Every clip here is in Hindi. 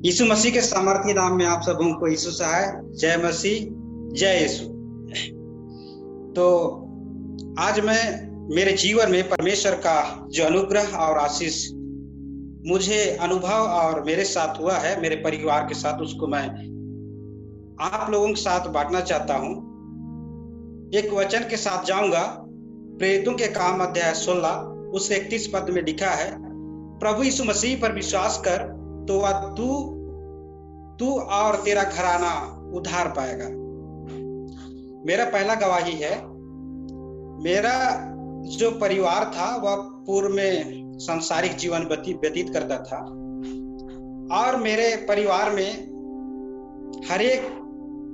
यीशु मसीह के सामर्थ्य नाम में आप सबों को यीशु सहाय। जय मसीह, जय यीशु। तो आज मैं मेरे जीवन में परमेश्वर का जो अनुग्रह और आशीष मुझे अनुभव और मेरे साथ हुआ है, मेरे परिवार के साथ, उसको मैं आप लोगों के साथ बांटना चाहता हूं। एक वचन के साथ जाऊंगा। प्रेरितों के काम अध्याय 16 उस 31 पद में लिखा है, प्रभु यीशु मसीह पर विश्वास कर तो वह तू और तेरा घराना उद्धार पाएगा। मेरा पहला गवाही है। मेरा जो परिवार था वह पूर्व में सांसारिक जीवन व्यतीत करता था और मेरे परिवार में हर एक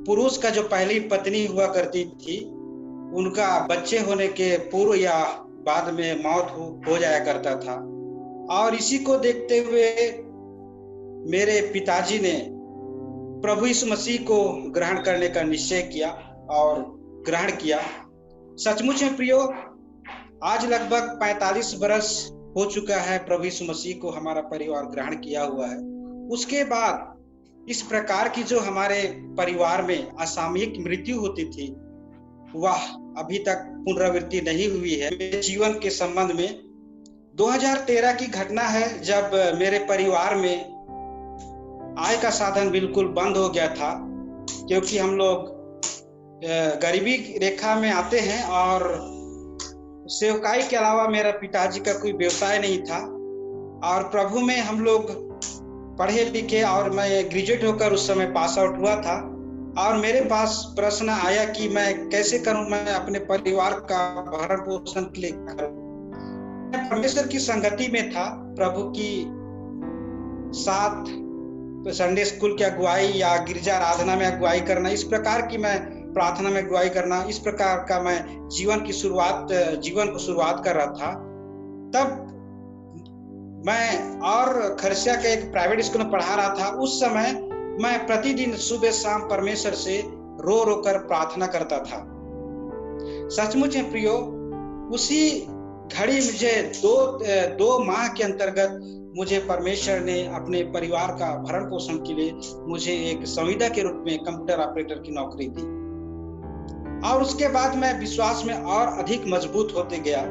पुरुष का जो पहली पत्नी हुआ करती थी, उनका बच्चे होने के पूर्व या बाद में मौत हो जाया करता था। और इसी को देखते हुए मेरे पिताजी ने प्रभु यीशु मसीह को ग्रहण करने का निश्चय किया और ग्रहण किया। सचमुच में प्रियो, आज लगभग 45 बरस हो चुका है प्रभु यीशु मसीह को हमारा परिवार ग्रहण किया हुआ है। उसके बाद इस प्रकार की जो हमारे परिवार में असामयिक मृत्यु होती थी, वह अभी तक पुनरावृत्ति नहीं हुई है। मेरे जीवन के संबंध में 2013 की घटना है, जब मेरे परिवार में आय का साधन बिल्कुल बंद हो गया था, क्योंकि हम लोग गरीबी रेखा में आते हैं और सेवकाई के अलावा मेरा पिताजी का कोई व्यवसाय नहीं था। और प्रभु में हम लोग पढ़े लिखे और मैं ग्रेजुएट होकर उस समय पास आउट हुआ था और मेरे पास प्रश्न आया कि मैं कैसे करूं, मैं अपने परिवार का भरण पोषण के लिए करूं। मैं परमेश्वर की संगति में था, प्रभु की साथ संडे स्कूल की अगुवाई या गिरजा आराधना में अगुवाई करना, इस प्रकार की मैं प्रार्थना में अगुवाई करना, इस प्रकार का मैं जीवन को शुरुआत कर रहा था। तब मैं और खरसिया के एक प्राइवेट स्कूल में पढ़ा रहा था। उस समय मैं प्रतिदिन सुबह शाम परमेश्वर से रो रो कर प्रार्थना करता था। सचमुच में प्रियो, उसी घड़ी मुझे दो माह के अंतर्गत मुझे परमेश्वर ने अपने परिवार का भरण पोषण के लिए मुझे एक संविदा के रूप में कंप्यूटर ऑपरेटर की नौकरी दी। और उसके बाद मैं विश्वास में और अधिक मजबूत होते गया।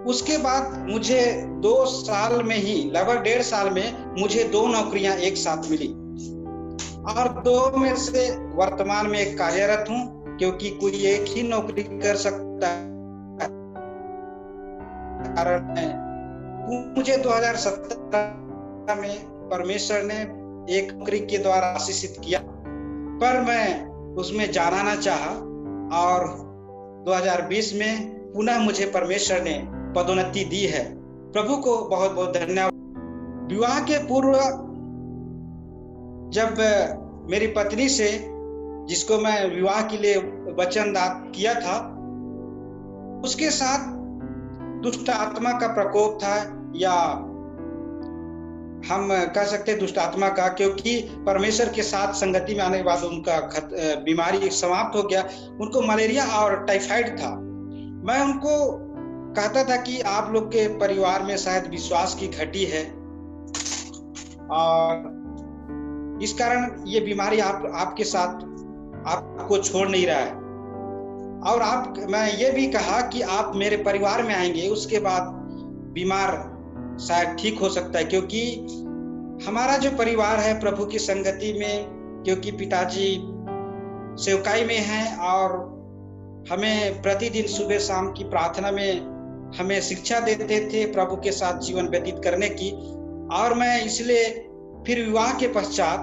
उसके बाद मुझे 2 साल में ही, लगभग 1.5 साल में मुझे 2 नौकरियां एक साथ मिली और 2 में से वर्तमान में कार्यरत हूं, क्योंकि कोई एक ही नौकरी कर सकता है। कारण मुझे 2017 में परमेश्वर ने एक नौकरी के द्वारा आशीषित किया, पर मैं उसमें जाना ना चाहा और 2020 में पुनः मुझे परमेश्वर ने पदोन्नति दी है। प्रभु को बहुत बहुत धन्यवाद। विवाह के पूर्व जब मेरी पत्नी से, जिसको मैं विवाह के लिए वचन किया था, उसके साथ दुष्ट आत्मा का प्रकोप था, या हम कह सकते दुष्ट आत्मा का, क्योंकि परमेश्वर के साथ संगति में आने के बाद उनका बीमारी समाप्त हो गया। उनको मलेरिया और टाइफाइड था। मैं उनको कहता था कि आप लोग के परिवार में शायद विश्वास की घटी है और इस कारण ये बीमारी आपके साथ आपको छोड़ नहीं रहा है। और मैं ये भी कहा कि आप मेरे परिवार में आएंगे, उसके बाद बीमार शायद ठीक हो सकता है, क्योंकि हमारा जो परिवार है प्रभु की संगति में, क्योंकि पिताजी सेवकाई में हैं और हमें प्रतिदिन सुबह शाम की प्रार्थना में हमें शिक्षा देते थे प्रभु के साथ जीवन व्यतीत करने की। और मैं इसलिए फिर विवाह के पश्चात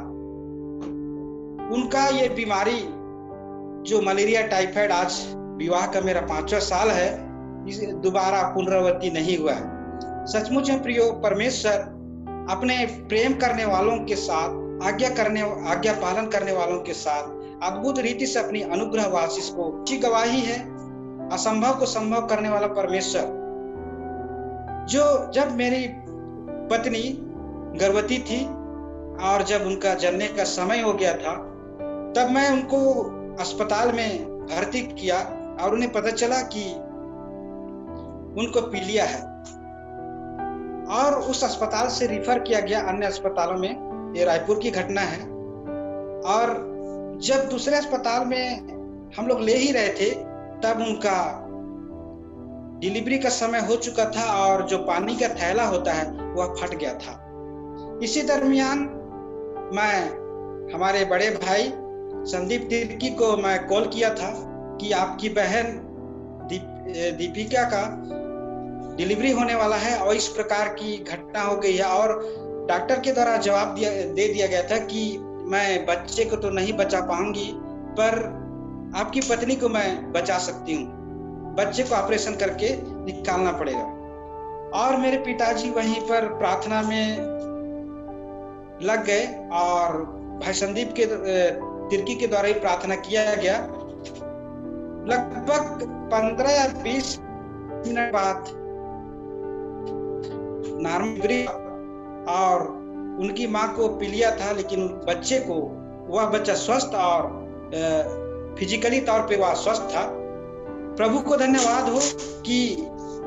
उनका ये बीमारी जो मलेरिया टाइफाइड, आज विवाह का मेरा 5वां साल है, दोबारा पुनरावृत्ति नहीं हुआ है। सचमुच में प्रियो, परमेश्वर अपने प्रेम करने वालों के साथ, आज्ञा पालन करने वालों के साथ अद्भुत रीति से अपनी अनुग्रह व आशीष को की गवाही है। असंभव को संभव करने वाला परमेश्वर, जो जब मेरी पत्नी गर्भवती थी और जब उनका जन्मने का समय हो गया था, तब मैं उनको अस्पताल में भर्ती किया और उन्हें पता चला कि उनको पीलिया है। और उस अस्पताल से रिफर किया गया अन्य अस्पतालों में। ये रायपुर की घटना है। और जब दूसरे अस्पताल में हम लोग ले ही रहे थे तब उनका डिलीवरी का समय हो चुका था और जो पानी का थैला होता है वह फट गया था। इसी दरमियान मैं हमारे बड़े भाई संदीप तिर्की को मैं कॉल किया था कि आपकी बहन दीपिका का डिलीवरी होने वाला है और इस प्रकार की घटना हो गई है। और डॉक्टर के द्वारा जवाब दे दिया गया था कि मैं बच्चे को तो नहीं बचा पाऊंगी, पर आपकी पत्नी को मैं बचा सकती हूँ, बच्चे को ऑपरेशन करके निकालना पड़ेगा। और मेरे पिताजी वहीं पर प्रार्थना में लग गए और भाई संदीप के तिर्की के द्वारा ही प्रार्थना किया गया। लगभग 15 या 20 मिनट बाद नॉर्मल और उनकी माँ को पीलिया था, लेकिन बच्चे को वह बच्चा स्वस्थ और फिजिकली तौर पे वह स्वस्थ था। प्रभु को धन्यवाद हो कि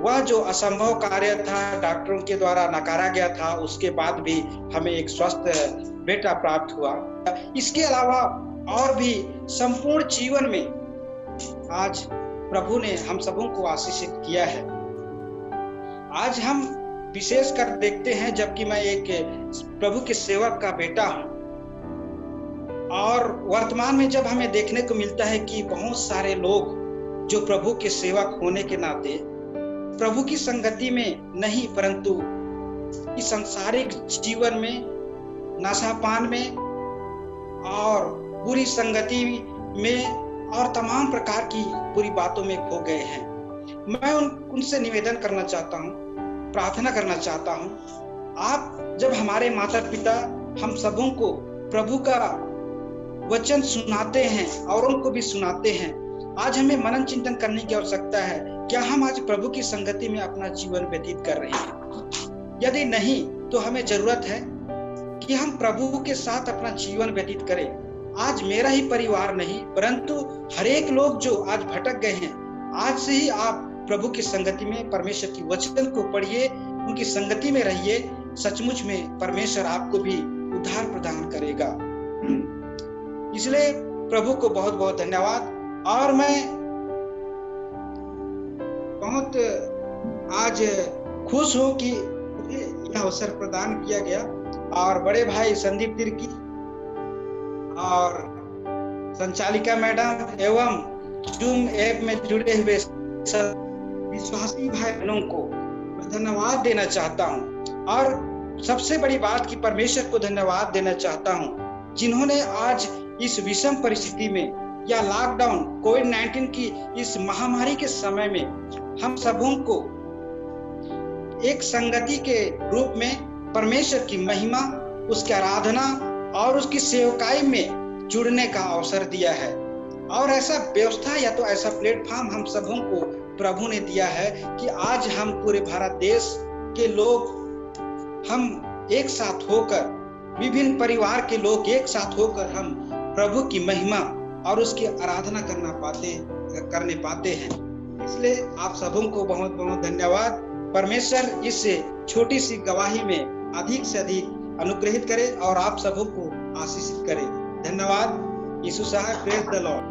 वह जो असंभव कार्य था डॉक्टरों के द्वारा नकारा गया था, उसके बाद भी हमें एक स्वस्थ बेटा प्राप्त हुआ। इसके अलावा और भी संपूर्ण जीवन में आज प्रभु ने हम सबों को आशीषित किया है। आज हम विशेष कर देखते हैं, जबकि मैं एक प्रभु के सेवक का बेटा हूं और वर्तमान में जब हमें देखने को मिलता है कि बहुत सारे लोग जो प्रभु के सेवक होने के नाते प्रभु की संगति में नहीं, परंतु इस सांसारिक जीवन में, नशापान में और बुरी संगति में और तमाम प्रकार की बुरी बातों में खो गए हैं। मैं उनसे निवेदन करना चाहता हूं, प्रार्थना करना चाहता हूं, आप जब हमारे माता पिता हम सबों को प्रभु का वचन सुनाते हैं और उनको भी सुनाते हैं, आज हमें मनन चिंतन करने की आवश्यकता है। क्या हम आज प्रभु की संगति में अपना जीवन व्यतीत कर रहे हैं? यदि नहीं तो हमें जरूरत है कि हम प्रभु के साथ अपना जीवन व्यतीत करें। आज मेरा ही परिवार नहीं, परंतु हर एक लोग जो आज भटक गए हैं, आज से ही आप प्रभु की संगति में परमेश्वर की वचन को पढ़िए, उनकी संगति में रहिए। सचमुच में परमेश्वर आपको भी उद्धार प्रदान करेगा। इसलिए प्रभु को बहुत बहुत धन्यवाद। और मैं बहुत आज खुश हूं कि मुझे यह अवसर प्रदान किया गया और बड़े भाई संदीप तिर्की और संचालिका मैडम एवं जूम ऐप में जुड़े हुए विश्वासी भाई बहनों को धन्यवाद देना चाहता हूं। और सबसे बड़ी बात कि परमेश्वर को धन्यवाद देना चाहता हूं, जिन्होंने आज इस विषम परिस्थिति में या लॉकडाउन कोविड-19 की इस महामारी के समय में हम सबों को एक संगति के रूप में परमेश्वर की महिमा, उसकी आराधना और उसकी सेवकाई में जुड़ने का अवसर दिया है। और ऐसा व्यवस्था या तो ऐसा प्लेटफॉर्म हम सबों को प्रभु ने दिया है कि आज हम पूरे भारत देश के लोग हम एक साथ होकर, विभिन्न परिवार के लोग एक साथ होकर हम प्रभु की महिमा और उसकी आराधना करने पाते हैं। इसलिए आप सबों को बहुत बहुत धन्यवाद। परमेश्वर इस छोटी सी गवाही में अधिक से अधिक अनुग्रहित करे और आप सबों को आशीषित करे। धन्यवाद। यीशु साहब, प्रेज द लॉर्ड।